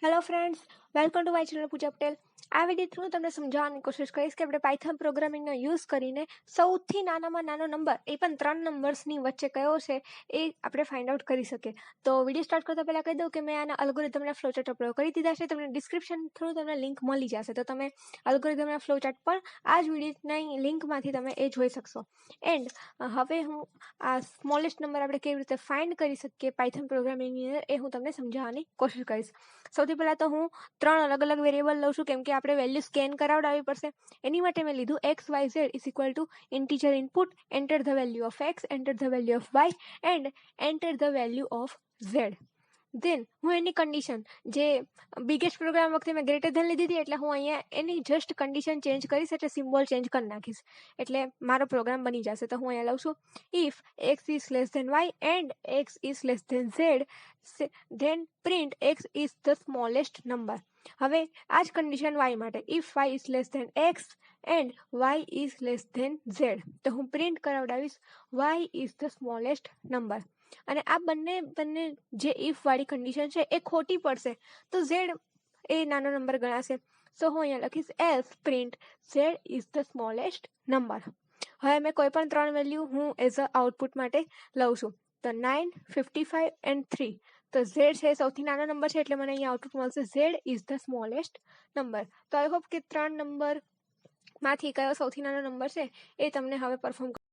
Hello friends, welcome to my channel Pooja Patel. આ video through તમને સમજાવવાની કોશિશ કરીશ કે આપણે પાયથન પ્રોગ્રામિંગનો યુઝ કરીને સૌથી નાનામાં નાનો નંબર, એ પણ 3 નંબર્સની વચ્ચે કયો છે એ આપણે ફાઇન્ડ આઉટ કરી શકીએ. તો વિડીયો સ્ટાર્ટ કરતા પહેલાં કહી દઉં કે મેં આના અલ્ગોરિધમના ફ્લોચાર્ટ અપલોડ કરી દીધા છે. તમને ડિસ્ક્રિપ્શન થ્રુ તમને લિંક મળી જશે, તો તમે અલ્ગોરિધમના ફ્લોચાર્ટ પણ આ જ વિડીયોની લિંકમાંથી તમે એ જોઈ શકશો. એન્ડ હવે હું આ સ્મોલેસ્ટ નંબર આપણે કેવી રીતે ફાઇન્ડ કરી શકીએ પાયથન પ્રોગ્રામિંગની અંદર, એ હું તમને સમજાવવાની કોશિશ કરીશ. સૌથી પહેલાં તો હું 3 અલગ અલગ વેરિયેબલ લઉં છું, કેમ કે આપણે વેલ્યુ સ્કેન કરાવડાવવી પડશે. એની માટે મેં લીધું XYZ is equal to integer input, enter the value of X, enter the value of Y and enter the value of Z. Then હું એની કન્ડિશન, જે બિગેસ્ટ પ્રોગ્રામ વખતે મેં ગ્રેટર ધેન લીધી હતી, એટલે હું અહીંયા એની જસ્ટ કન્ડિશન ચેન્જ કરીશ, એટલે સિમ્બોલ ચેન્જ કરી નાખીશ, એટલે મારો પ્રોગ્રામ બની જશે. તો હું અહીંયા લઉં છું if X is less than Y and X is less than Z, then print X is the smallest number. હવે આ જ કન્ડિશન Y માટે, if Y is less than X and Y is less than Z, તો હું print કરાવડાવીશ Y is the smallest number. અને આ બંને જે ઇફ વાળી કન્ડિશન છે એ ખોટી પડશે, તો Z એ નાનો નંબર ગણાશે. સો હું અહીંયા લખીશ as print Z is the smallest number. હવે મેં કોઈ પણ 3 વેલ્યુ હું એઝ અ આઉટપુટ માટે લઉં છું, તો 9, 55 એન્ડ 3. તો Z છે સૌથી નાનો નંબર છે, એટલે મને અહીંયા આઉટપુટ મળશે Z is the smallest number. તો આઈ હોપ કે 3 નંબરમાંથી કયો સૌથી નાનો નંબર છે એ તમને હવે પરફોર્મ